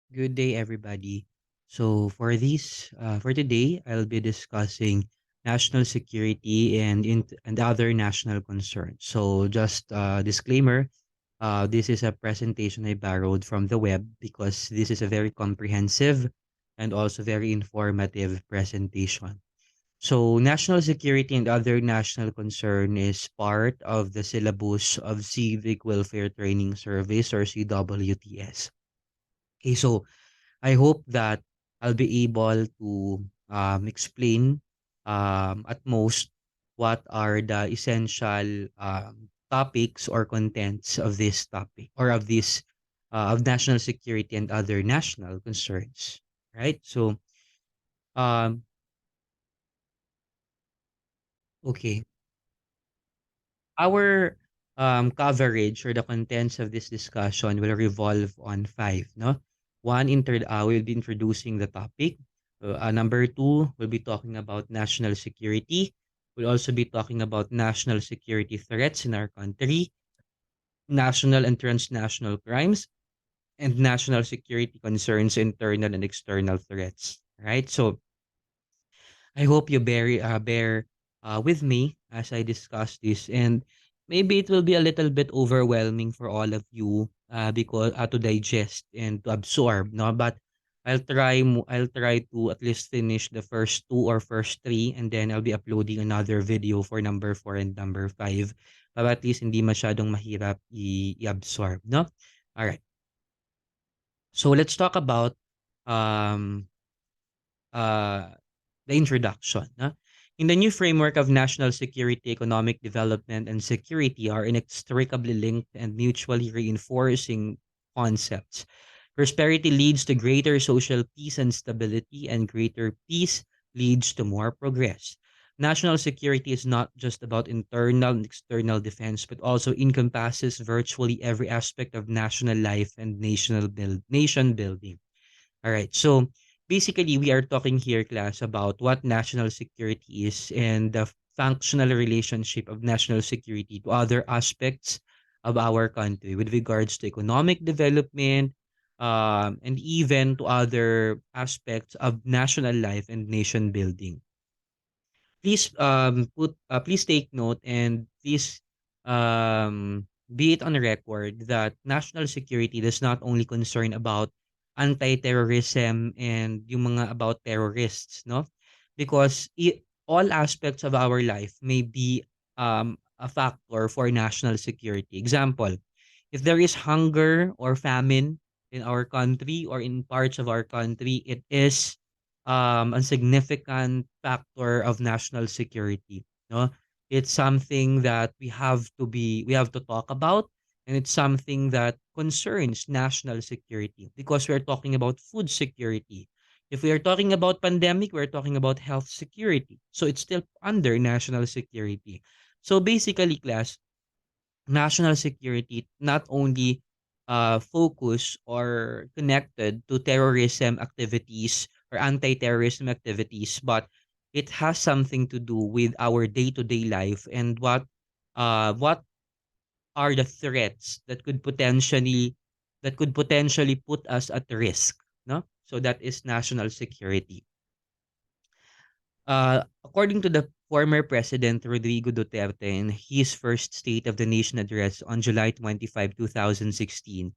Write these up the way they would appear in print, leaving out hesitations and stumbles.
Good day, everybody. So for today, I'll be discussing national security and other national concerns. So just disclaimer, this is a presentation I borrowed from the web because this is a very comprehensive and also very informative presentation. So national security and other national concern is part of the syllabus of Civic Welfare Training Service or CWTS. Okay, so I hope that I'll be able to explain at most what are the essential topics or contents of this topic or of this of national security and other national concerns. Right? So, um, okay. Our coverage or the contents of this discussion will revolve on five, no? We'll be introducing the topic. Number two, we'll be talking about national security. We'll also be talking about national security threats in our country, national and transnational crimes, and national security concerns, internal and external threats. Right? So I hope you bear with me as I discuss this, and maybe it will be a little bit overwhelming for all of you because to digest and to absorb, no. But I'll try to at least finish the first two or first three, and then I'll be uploading another video for number four and number five. Para at least hindi masyadong mahirap i-absorb, no? All right. So let's talk about um uh the introduction. In the new framework of national security, economic development, and security are inextricably linked and mutually reinforcing concepts. Prosperity leads to greater social peace and stability, and greater peace leads to more progress. National security is not just about internal and external defense, but also encompasses virtually every aspect of national life and nation building. All right. So basically, we are talking here, class, about what national security is and the functional relationship of national security to other aspects of our country with regards to economic development, and even to other aspects of national life and nation building. Please take note and please be it on record that national security does not only concern about anti-terrorism and yung mga about terrorists, no? Because all aspects of our life may be a factor for national security. Example, if there is hunger or famine in our country or in parts of our country, it is a significant factor of national security. No, it's something that we have to talk about, and it's something that concerns national security because we're talking about food security. If we are talking about pandemic, we're talking about health security. So it's still under national security. So basically, class, national security not only focus or connected to terrorism activities or anti-terrorism activities, but it has something to do with our day-to-day life and what are the threats that could potentially put us at risk, no? So that is national security. According to the former President Rodrigo Duterte in his first State of the Nation address on July 25, 2016,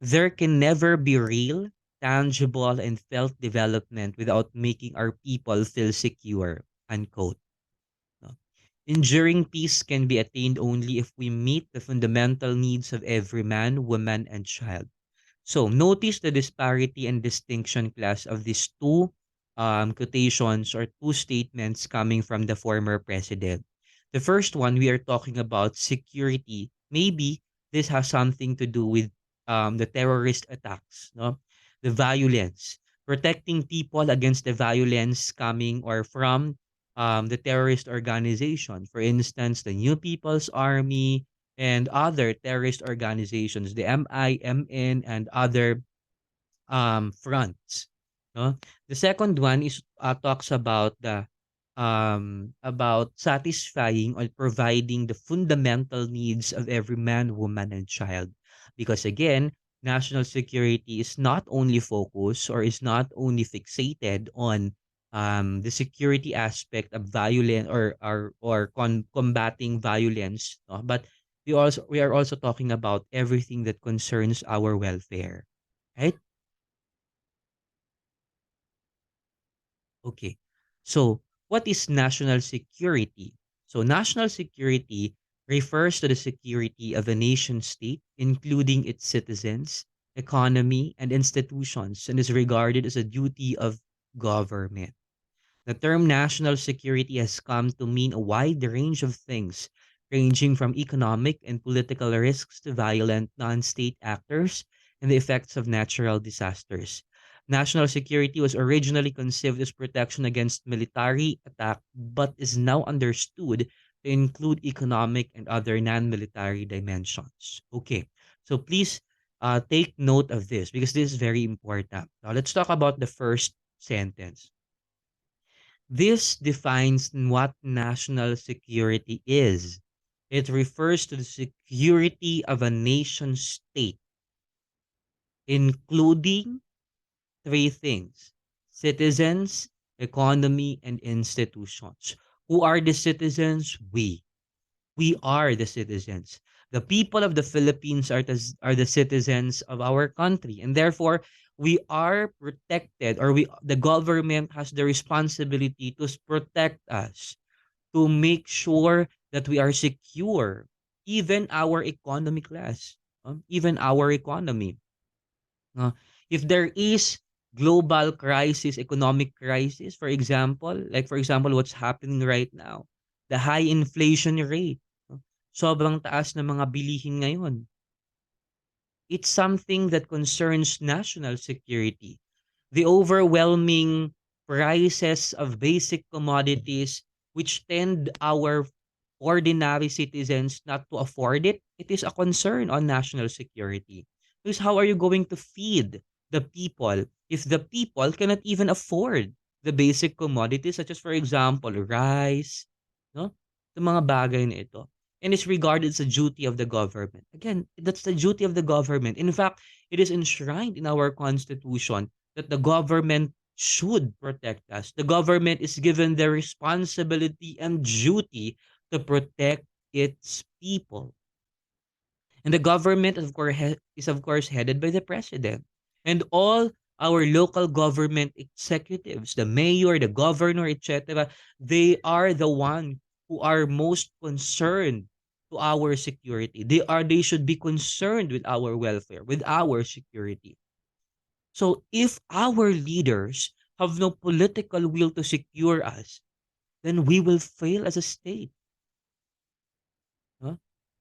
there can never be real, tangible, and felt development without making our people feel secure, unquote. No? Enduring peace can be attained only if we meet the fundamental needs of every man, woman, and child. So notice the disparity and distinction, class, of these two quotations or two statements coming from the former president. The first one, we are talking about security. Maybe this has something to do with the terrorist attacks, no? The violence, protecting people against the violence coming or from the terrorist organization. For instance, the New People's Army, and other terrorist organizations, the MIMN and other fronts. No? The second one is talks about the about satisfying or providing the fundamental needs of every man, woman, and child. Because again, national security is not only focused or is not only fixated on the security aspect of violence or combating violence, no? But we are also talking about everything that concerns our welfare, right? Okay. So, what is national security? So, national security refers to the security of a nation state, including its citizens, economy, and institutions, and is regarded as a duty of government. The term national security has come to mean a wide range of things, ranging from economic and political risks to violent non state actors and the effects of natural disasters. National security was originally conceived as protection against military attack, but is now understood to include economic and other non military dimensions. Okay, so please take note of this because this is very important. Now, let's talk about the first sentence. This defines what national security is. It refers to the security of a nation state, including three things: citizens, economy, and institutions. Who are the citizens? We. We are the citizens. The people of the Philippines are the citizens of our country, and therefore we are protected, or the government has the responsibility to protect us, to make sure that we are secure, even our economy class, even our economy. Uh, if there is global crisis, economic crisis, for example, what's happening right now, the high inflation rate, sobrang taas ng mga bilihin ngayon. It's something that concerns national security. The overwhelming prices of basic commodities, which tend our ordinary citizens not to afford it, it is a concern on national security. Because how are you going to feed the people if the people cannot even afford the basic commodities such as, for example, rice, no? The mga bagay na ito. And it's regarded as a duty of the government. Again, that's the duty of the government. In fact, it is enshrined in our constitution that the government should protect us. The government is given the responsibility and duty to protect its people. And the government, of course, is of course headed by the president. And all our local government executives, the mayor, the governor, etc., they are the one who are most concerned to our security. They should be concerned with our welfare, with our security. So if our leaders have no political will to secure us, then we will fail as a state. Huh?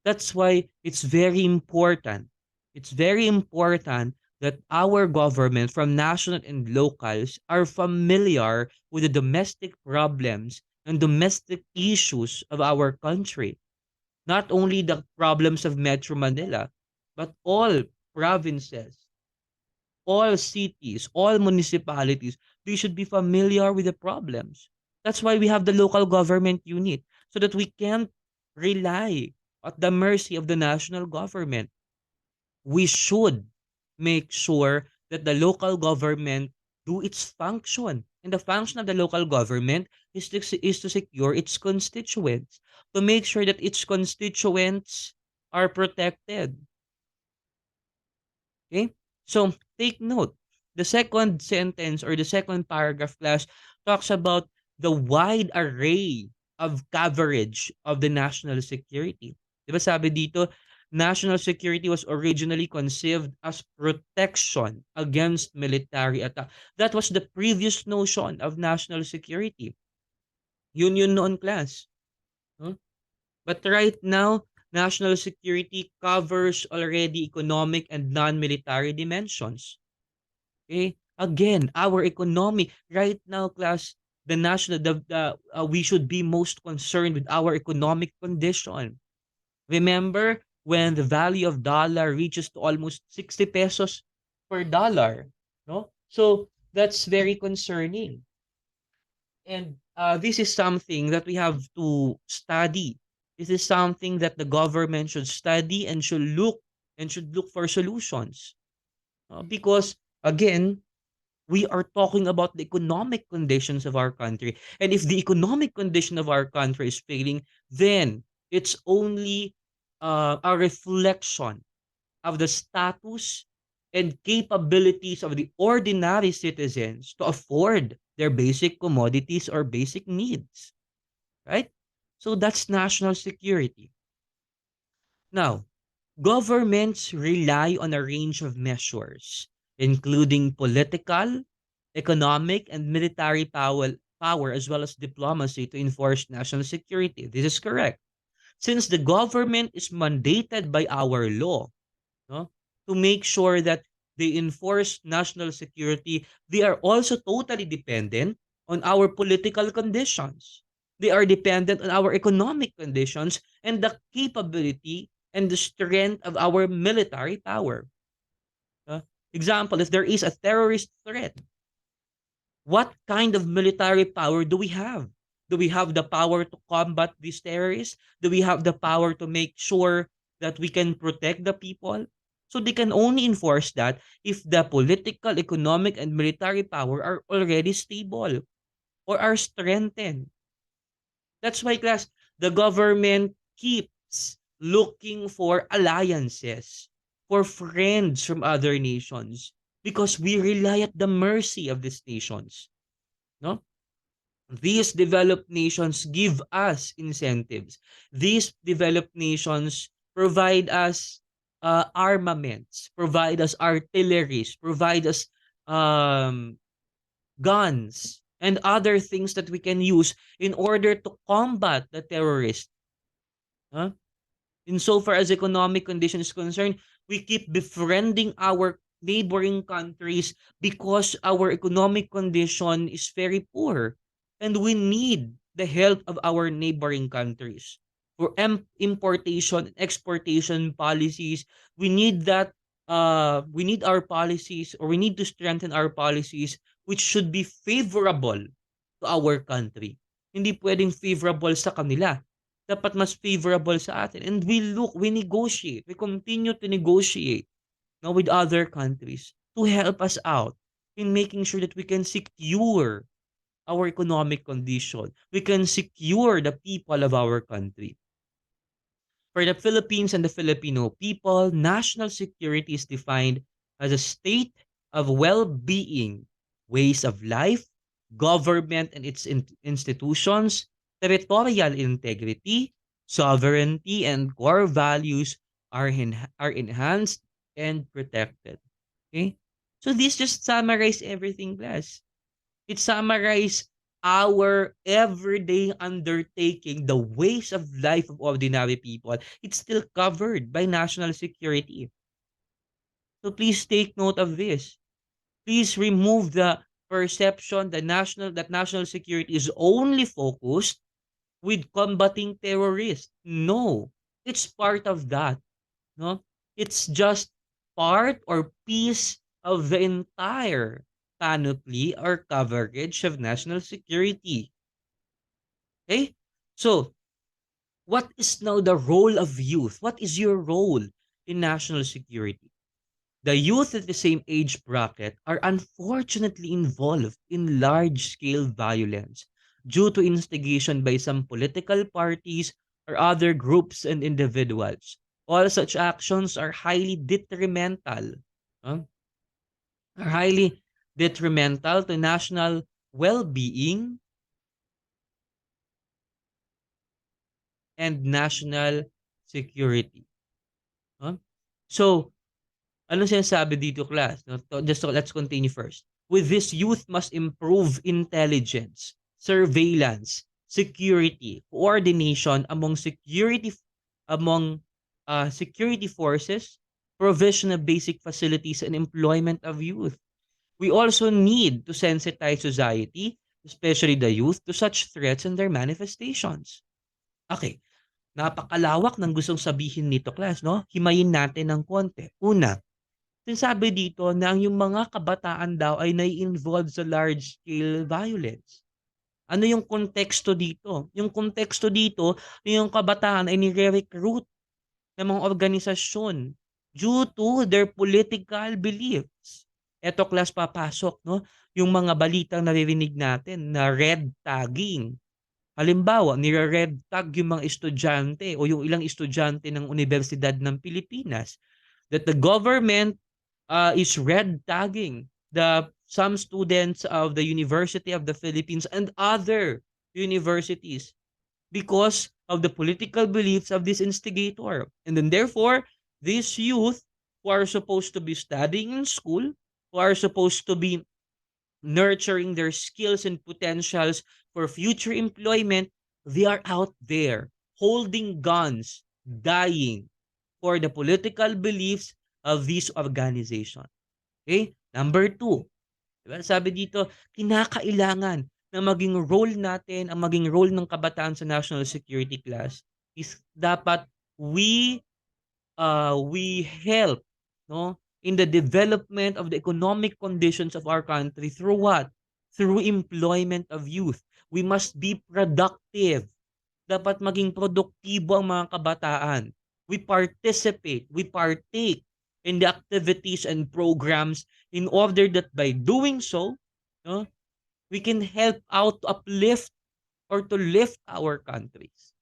That's why it's very important. It's very important that our government, from national and locals, are familiar with the domestic problems and domestic issues of our country. Not only the problems of Metro Manila, but all provinces, all cities, all municipalities, they should be familiar with the problems. That's why we have the local government unit, so that we can't rely at the mercy of the national government. We should make sure that the local government do its function. And the function of the local government is to secure its constituents, to make sure that its constituents are protected. Okay? So take note. The second sentence or the second paragraph class talks about the wide array of coverage of the national security. Diba sabi dito, national security was originally conceived as protection against military attack. That was the previous notion of national security. Yun noon class. Huh? But right now, national security covers already economic and non-military dimensions. Okay? Again, our economy right now, class, we should be most concerned with our economic condition. Remember when the value of dollar reaches to almost 60 pesos per dollar, no? So that's very concerning. And this is something that we have to study. This is something that the government should study and should look for solutions. Because, again, we are talking about the economic conditions of our country. And if the economic condition of our country is failing, then it's only a reflection of the status and capabilities of the ordinary citizens to afford their basic commodities or basic needs, right? So that's national security. Now, governments rely on a range of measures, including political, economic, and military power as well as diplomacy to enforce national security. This is correct. Since the government is mandated by our law, no, to make sure that they enforce national security, they are also totally dependent on our political conditions. They are dependent on our economic conditions and the capability and the strength of our military power. Uh, Example, if there is a terrorist threat, what kind of military power do we have? Do we have the power to combat these terrorists? Do we have the power to make sure that we can protect the people? So they can only enforce that if the political, economic, and military power are already stable or are strengthened. That's why, class, the government keeps looking for alliances, for friends from other nations, because we rely at the mercy of these nations. No? These developed nations give us incentives. These developed nations provide us armaments, provide us artilleries, provide us um, guns, and other things that we can use in order to combat the terrorists. Huh? Insofar as economic condition is concerned, we keep befriending our neighboring countries because our economic condition is very poor. And we need the help of our neighboring countries. For importation and exportation policies, we need that we need our policies, or we need to strengthen our policies which should be favorable to our country. Hindi pwedeng favorable sa kanila, dapat mas favorable sa atin. And we negotiate, we continue to negotiate now with other countries to help us out in making sure that we can secure our economic condition. We can secure the people of our country. For the Philippines and the Filipino people, national security is defined as a state of well-being, ways of life, government and its institutions, territorial integrity, sovereignty, and core values are enhanced and protected. Okay? So this just summarize everything, class. It summarizes our everyday undertaking, the ways of life of ordinary people. It's still covered by national security. So please take note of this. Please remove the perception that national security is only focused with combating terrorists. No, it's part of that. No, it's just part or piece of the entire panoply or coverage of national security. Okay? So, what is now the role of youth? What is your role in national security? The youth at the same age bracket are unfortunately involved in large scale violence due to instigation by some political parties or other groups and individuals. All such actions are highly detrimental, huh? Are highly detrimental to national well-being and national security. Huh? So, ano sinasabi dito, class? No? Let's continue first. With this, youth must improve intelligence, surveillance, security, coordination among security forces, provision of basic facilities, and employment of youth. We also need to sensitize society, especially the youth, to such threats and their manifestations. Okay, napakalawak ng gustong sabihin nito, class, no? Himayin natin ng konti. Una, sinasabi dito na ang yung mga kabataan daw ay nai-involve sa large-scale violence. Ano yung konteksto dito? Yung konteksto dito, yung kabataan ay nire-recruit ng mga organisasyon due to their political beliefs. Eto class papasok, no? Yung mga balitang naririnig natin na red tagging. Halimbawa, nire-red tag yung mga estudyante o yung ilang estudyante ng Universidad ng Pilipinas that the government is red tagging the some students of the University of the Philippines and other universities because of the political beliefs of this instigator. And then therefore, these youth who are supposed to be studying in school, who are supposed to be nurturing their skills and potentials for future employment, they are out there holding guns, dying for the political beliefs of this organization. Okay? Number two, diba? Sabi dito, kinakailangan na maging role natin, ang maging role ng kabataan sa national security class is dapat we we help, no, in the development of the economic conditions of our country through what? Through employment of youth. We must be productive. Dapat maging produktibo ang mga kabataan. We partake in the activities and programs in order that by doing so, no, we can help out to uplift or to lift our countries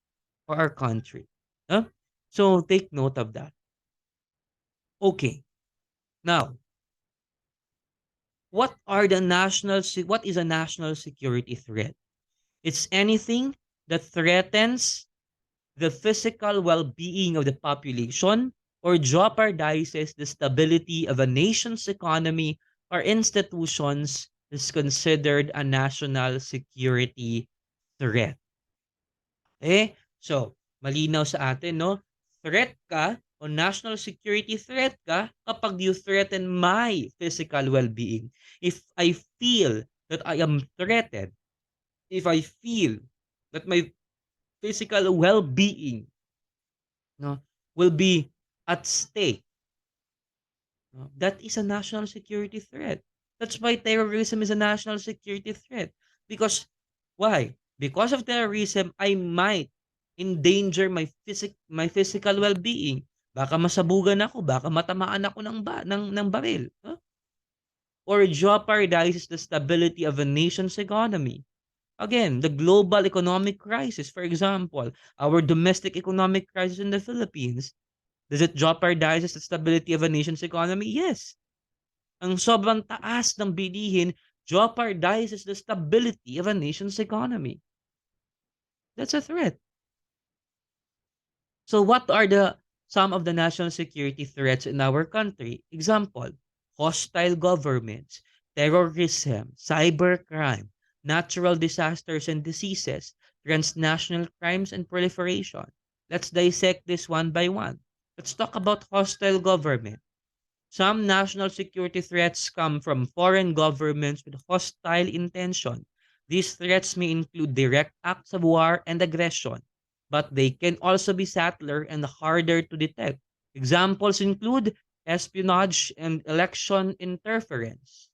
or our country. No? So take note of that. Okay. Now, what is a national security threat? It's anything that threatens the physical well-being of the population or jeopardizes the stability of a nation's economy or institutions is considered a national security threat. So, malinaw sa atin, no? Threat ka o national security threat ka kapag you threaten my physical well-being. If I feel that I am threatened, if I feel that my physical well-being, no, will be at stake, no, that is a national security threat. That's why terrorism is a national security threat. Because why? Because of terrorism, I might endanger my physical well-being. Baka masabugan ako, baka matamaan ako ng baril, no? Or jeopardizes the stability of a nation's economy. Again, the global economic crisis, for example, our domestic economic crisis in the Philippines, does it jeopardize the stability of a nation's economy? Yes. Ang sobrang taas ng bilihin jeopardizes the stability of a nation's economy. That's a threat. So what are some of the national security threats in our country? Example, hostile governments, terrorism, cybercrime, natural disasters and diseases, transnational crimes and proliferation. Let's dissect this one by one. Let's talk about hostile government. Some national security threats come from foreign governments with hostile intention. These threats may include direct acts of war and aggression, but they can also be subtler and harder to detect. Examples include espionage and election interference.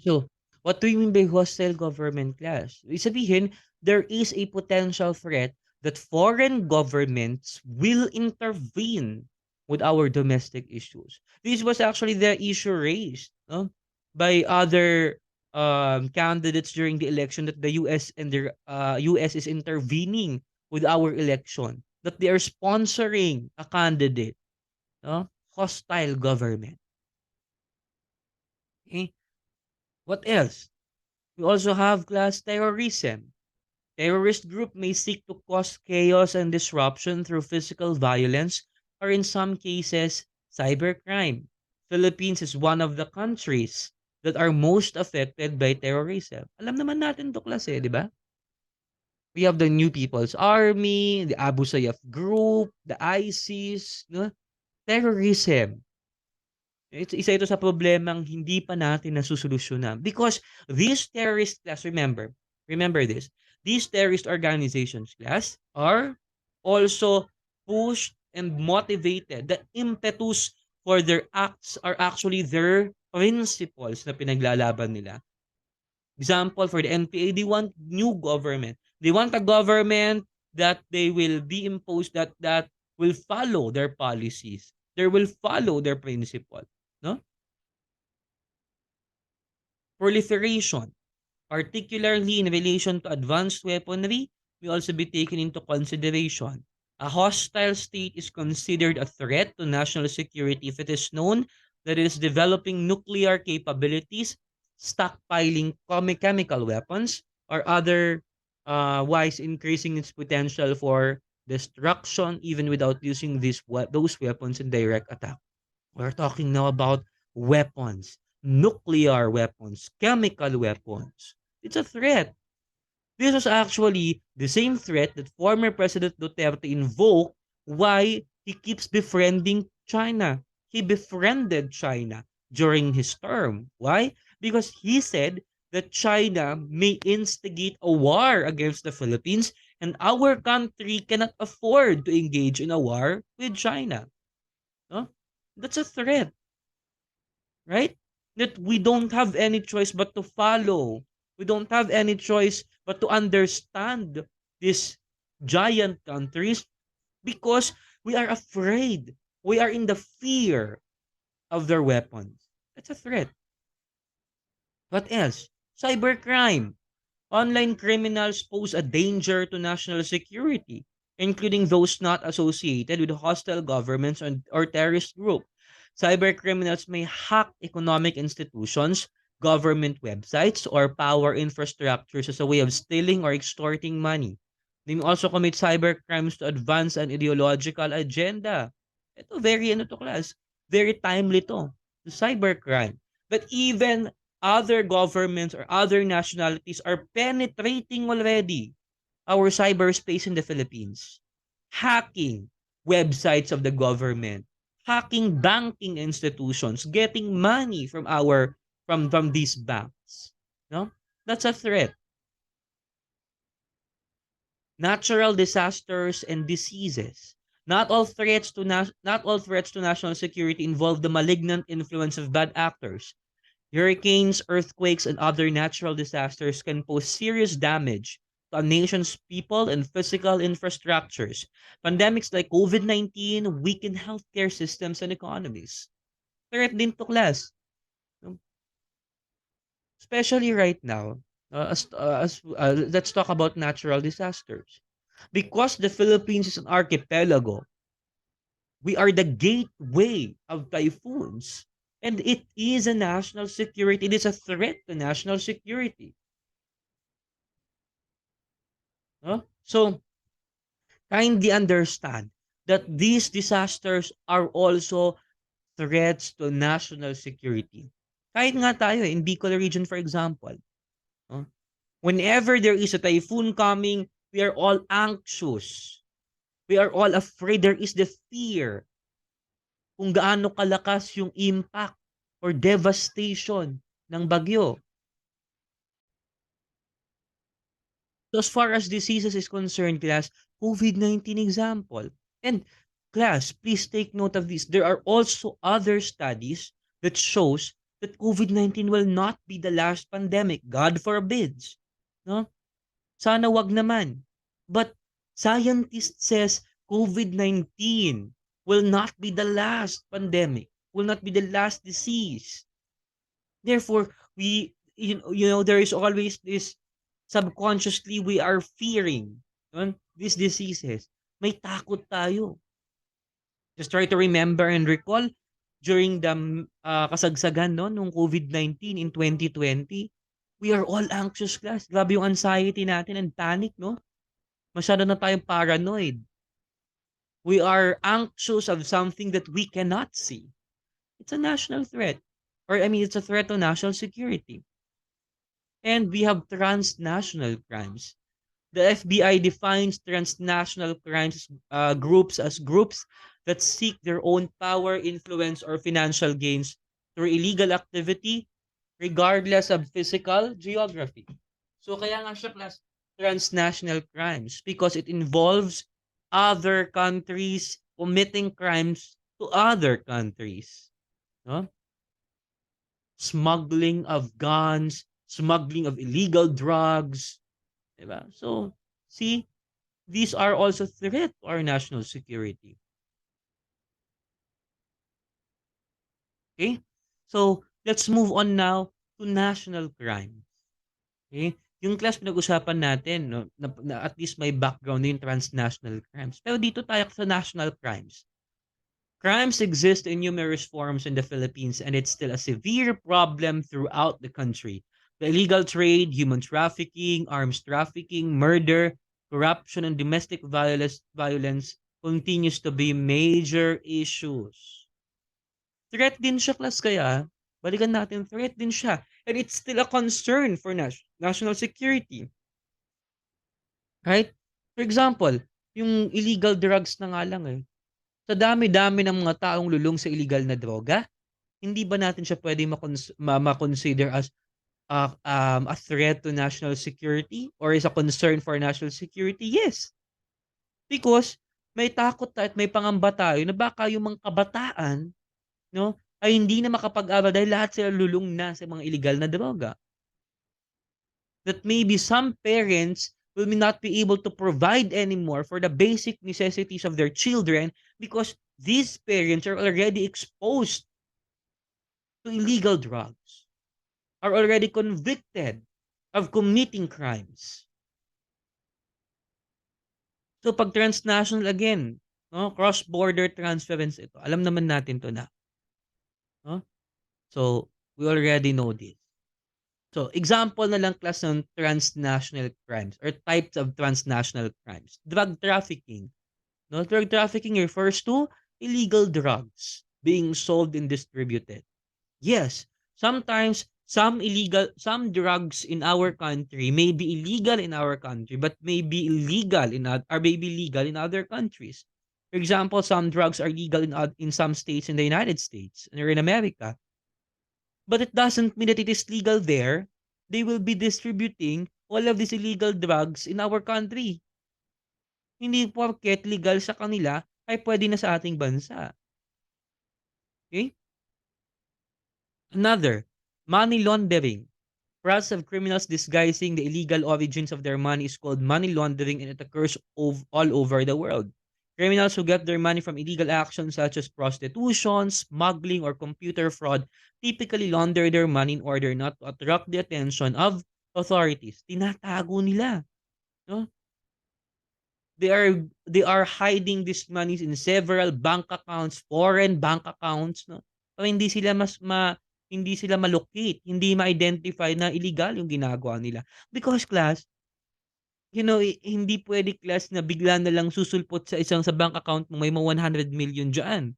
So, what do you mean by hostile government class? Ibig sabihin, there is a potential threat that foreign governments will intervene with our domestic issues. This was actually the issue raised, no, by other candidates during the election that the US and the US is intervening with our election, that they are sponsoring a candidate, no, hostile government. Okay? What else? We also have class terrorism. Terrorist group may seek to cause chaos and disruption through physical violence or in some cases, cybercrime. Philippines is one of the countries that are most affected by terrorism. Alam naman natin to klase, di ba? We have the New People's Army, the Abu Sayyaf group, the ISIS, no? Terrorism. Isa ito sa problemang hindi pa natin nasusolusyonan. Because these terrorist class, remember this, these terrorist organizations class are also pushed and motivated. The impetus for their acts are actually their principles na pinaglalaban nila. Example, for the NPA, they want new government. They want a government that they will be imposed, that will follow their policies. They will follow their principle. No? Proliferation, particularly in relation to advanced weaponry, will also be taken into consideration. A hostile state is considered a threat to national security if it is known that it is developing nuclear capabilities, stockpiling chemical weapons, or other wise increasing its potential for destruction even without using those weapons in direct attack. We're talking now about weapons, nuclear weapons, chemical weapons. It's a threat. This was actually the same threat that former President Duterte invoked why he keeps befriending China. He befriended China during his term. Why? Because he said that China may instigate a war against the Philippines and our country cannot afford to engage in a war with China. No? That's a threat, right? That we don't have any choice but to follow. We don't have any choice but to understand these giant countries because we are afraid. We are in the fear of their weapons. That's a threat. What else? Cybercrime. Online criminals pose a danger to national security, including those not associated with hostile governments or terrorist groups. Cybercriminals may hack economic institutions, government websites, or power infrastructures as a way of stealing or extorting money. They may also commit cybercrimes to advance an ideological agenda. Ito, very ano to class, very timely to cybercrime. But even other governments or other nationalities are penetrating already our cyberspace in the Philippines, hacking websites of the government, hacking banking institutions, getting money from these banks. No? That's a threat. Natural disasters and diseases. Not all threats to national security involve the malignant influence of bad actors. Hurricanes, earthquakes, and other natural disasters can pose serious damage to a nation's people and physical infrastructures. Pandemics like COVID-19 weaken healthcare systems and economies. Threat din to class. No? Especially right now, let's talk about natural disasters. Because the Philippines is an archipelago, we are the gateway of typhoons. And it is a national security. It is a threat to national security. No? So, kindly understand that these disasters are also threats to national security. Kahit nga tayo, in Bicol region, for example, no? Whenever there is a typhoon coming, we are all anxious. We are all afraid. There is the fear kung gaano kalakas yung impact or devastation ng bagyo. So as far as diseases is concerned, class, COVID-19 example. And class, please take note of this. There are also other studies that shows that COVID-19 will not be the last pandemic. God forbids. No? Sana wag naman. But scientists says COVID-19 will not be the last pandemic, will not be the last disease. Therefore, there is always this subconsciously we are fearing these diseases. May takot tayo. Just try to remember and recall during the kasagsagan nung COVID-19 in 2020. We are all anxious, class. Grabe yung anxiety natin and panic, no? Masyado na tayong paranoid. We are anxious of something that we cannot see. It's a national threat. It's a threat to national security. And we have transnational crimes. The FBI defines transnational crimes groups as groups that seek their own power, influence, or financial gains through illegal activity, regardless of physical geography. So kaya nga siya class transnational crimes because it involves other countries committing crimes to other countries. No? Smuggling of guns, smuggling of illegal drugs. Diba? So, see, these are also threat to our national security. Okay? So, let's move on now to national crime. Okay? Yung class pinag-usapan natin, no, na at least may background yung transnational crimes. Pero dito tayo sa national crimes. Crimes exist in numerous forms in the Philippines and it's still a severe problem throughout the country. The illegal trade, human trafficking, arms trafficking, murder, corruption, and domestic violence continues to be major issues. Threat din siya, class, kaya balikan natin, threat din siya. And it's still a concern for national security. Right? For example, yung illegal drugs na nga lang eh. Sa dami-dami ng mga taong lulong sa illegal na droga, hindi ba natin siya pwede ma-consider as a threat to national security or is a concern for national security? Yes. Because may takot at may pangamba tayo na baka yung mga kabataan, no, ay hindi na makapag-aral dahil lahat sila lulong na sa mga illegal na droga. That maybe some parents will not be able to provide anymore for the basic necessities of their children because these parents are already exposed to illegal drugs, are already convicted of committing crimes. So pag transnational again, no, cross-border transference ito. Alam naman natin to na. No? So we already know this. So example na lang class ng transnational crimes or types of transnational crimes. Drug trafficking. No, drug trafficking refers to illegal drugs being sold and distributed. Yes, sometimes some drugs in our country may be illegal in our country but may be illegal or may be legal in other countries. For example, some drugs are legal in some states in the United States or in America. But it doesn't mean that it is legal there. They will be distributing all of these illegal drugs in our country. Hindi porket legal sa kanila ay pwede na sa ating bansa. Okay? Another, money laundering. Process of criminals disguising the illegal origins of their money is called money laundering and it occurs all over the world. Criminals who get their money from illegal actions such as prostitution, smuggling, or computer fraud typically launder their money in order not to attract the attention of authorities. Tinatago nila. No? They are hiding these monies in several bank accounts, foreign bank accounts, no? Para hindi sila ma-locate, hindi ma-identify na illegal yung ginagawa nila. Because class, hindi pwede class na bigla na lang susulpot sa bank account mo may mga 100 million diyan.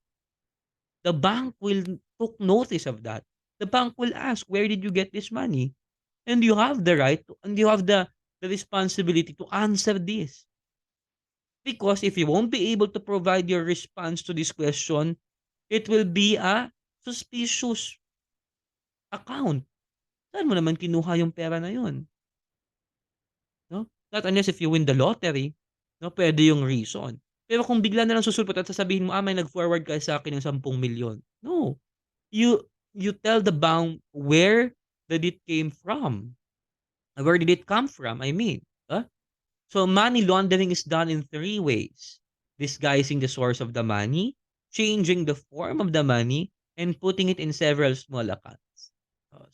The bank will took notice of that. The bank will ask, where did you get this money? And you have the right and you have the responsibility to answer this. Because if you won't be able to provide your response to this question, it will be a suspicious account. Saan mo naman kinuha yung pera na yun? No? Not unless if you win the lottery, no, pwede yung reason. Pero kung bigla na lang susulpot at sasabihin mo, may nag-forward ka sa akin ng 10 milyon. No. You tell the bank where did it came from. Where did it come from? I mean. Huh? So money laundering is done in three ways. Disguising the source of the money, changing the form of the money, and putting it in several small accounts.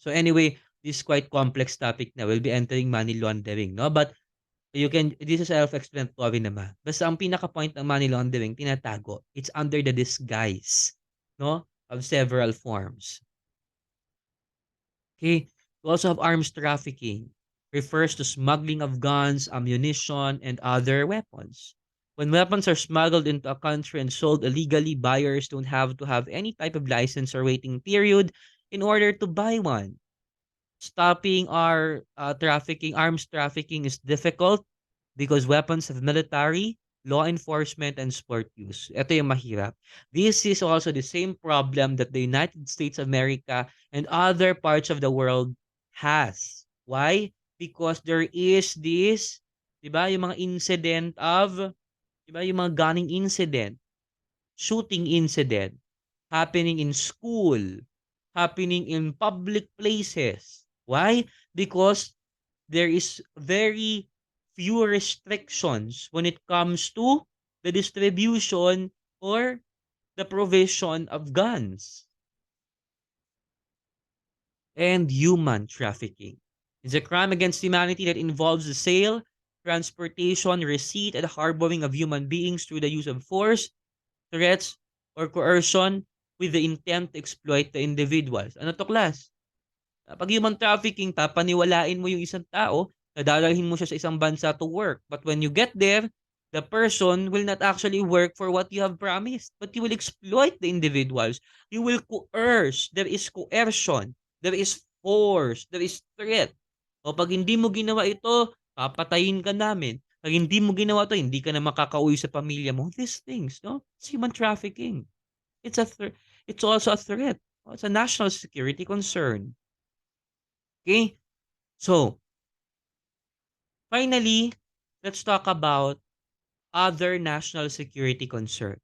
So anyway, this is quite complex topic na. We'll be entering money laundering, no? But this is self-explanatory naman. Basta ang pinaka-point ng money laundering, tinatago. It's under the disguise, no? Of several forms. Okay? We also have arms trafficking. Refers to smuggling of guns, ammunition, and other weapons. When weapons are smuggled into a country and sold illegally, buyers don't have to have any type of license or waiting period in order to buy one. Stopping our arms trafficking is difficult because weapons have military, law enforcement, and sport use. Ito yung mahirap. This is also the same problem that the United States of America and other parts of the world has. Why? Because there is this, di ba, yung mga incident of, di ba, yung mga gunning incident, shooting incident, happening in school, happening in public places. Why? Because there is very few restrictions when it comes to the distribution or the provision of guns. and human trafficking. It's a crime against humanity that involves the sale, transportation, receipt, and harboring of human beings through the use of force, threats, or coercion with the intent to exploit the individuals. Ano to, class? Pag human trafficking, papaniwalain mo yung isang tao, dadalhin mo siya sa isang bansa to work. But when you get there, the person will not actually work for what you have promised, but you will exploit the individuals. You will coerce. There is coercion. There is force. There is threat. O pag hindi mo ginawa ito, papatayin ka namin. Pag hindi mo ginawa to, hindi ka na makakauwi sa pamilya mo. These things, no? It's human trafficking. It's a it's also a threat. It's a national security concern. Okay? So, finally, let's talk about other national security concerns.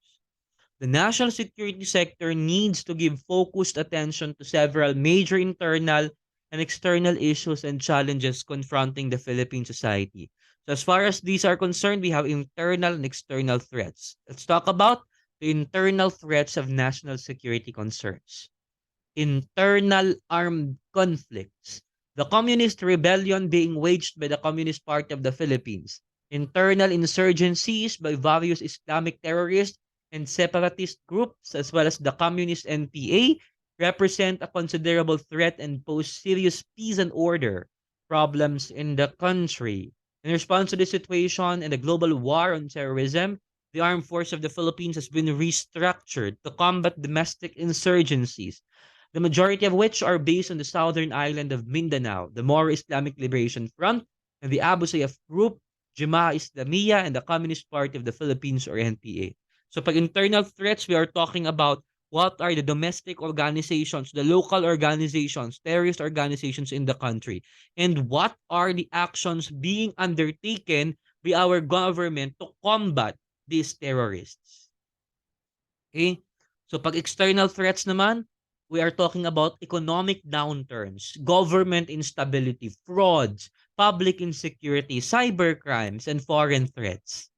The national security sector needs to give focused attention to several major internal and external issues and challenges confronting the Philippine society. So, as far as these are concerned, we have internal and external threats. Let's talk about the internal threats of national security concerns. Internal armed conflicts, the communist rebellion being waged by the Communist Party of the Philippines, internal insurgencies by various Islamic terrorists and separatist groups, as well as the Communist NPA, represent a considerable threat and pose serious peace and order problems in the country. In response to the situation and the global war on terrorism, the armed force of the Philippines has been restructured to combat domestic insurgencies, the majority of which are based on the southern island of Mindanao, the Moro Islamic Liberation Front, and the Abu Sayyaf Group, Jemaah Islamiyah, and the Communist Party of the Philippines, or NPA. So pag internal threats, we are talking about what are the domestic organizations, the local organizations, terrorist organizations in the country, and what are the actions being undertaken by our government to combat these terrorists. Okay? So pag external threats naman, we are talking about economic downturns, government instability, frauds, public insecurity, cyber crimes, and foreign threats.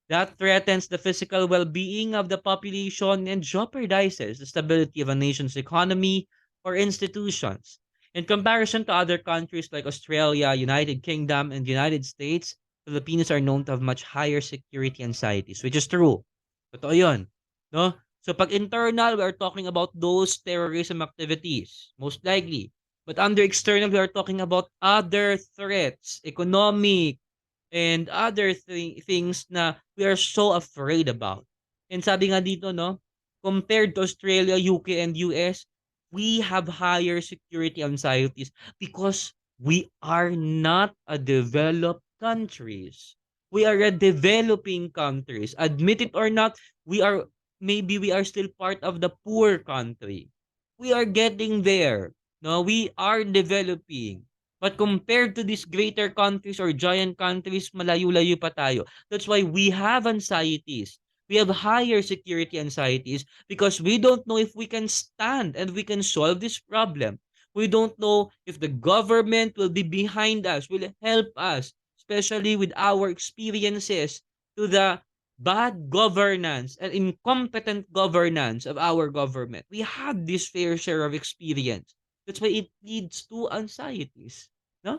That threatens the physical well-being of the population and jeopardizes the stability of a nation's economy or institutions. In comparison to other countries like Australia, United Kingdom, and the United States, Filipinos are known to have much higher security anxieties, which is true. Totoo yun. No? So pag internal, we are talking about those terrorism activities, most likely. But under external, we are talking about other threats, economic, and other things na we are so afraid about. And sabi nga dito, no, compared to Australia, UK, and US, we have higher security anxieties because we are not a developed countries. We are a developing countries. Admit it or not, we are maybe we are still part of the poor country. We are getting there. No, we are developing. But compared to these greater countries or giant countries, malayo-layo pa tayo. That's why we have anxieties. We have higher security anxieties because we don't know if we can stand and we can solve this problem. We don't know if the government will be behind us, will help us, especially with our experiences to the bad governance and incompetent governance of our government. We had this fair share of experience. That's why it leads to anxieties. No?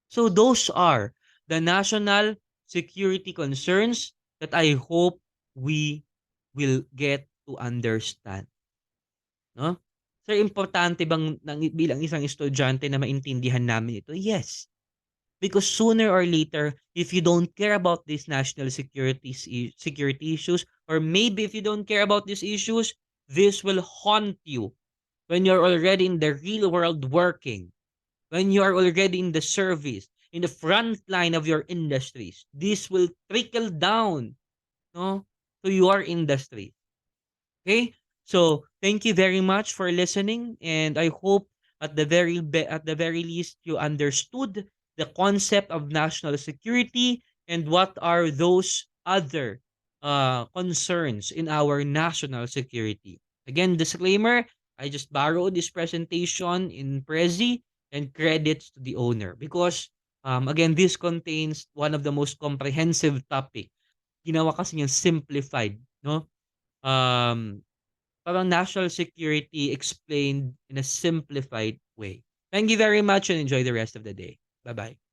So those are the national security concerns that I hope we will get to understand. No? Sir, importante bang bilang isang estudyante na maintindihan namin ito? Yes. Because sooner or later, if you don't care about these national security issues, or maybe if you don't care about these issues, this will haunt you when you're already in the real world working, when you are already in the service, in the front line of your industries. This will trickle down, no, to your industry. Okay? So, thank you very much for listening, and I hope at the very least you understood the concept of national security and what are those other concerns in our national security. Again, disclaimer, I just borrowed this presentation in Prezi and credits to the owner because again, this contains one of the most comprehensive topic. Ginawa kasi niya simplified, no? Um, parang national security explained in a simplified way. Thank you very much and enjoy the rest of the day. Bye-bye.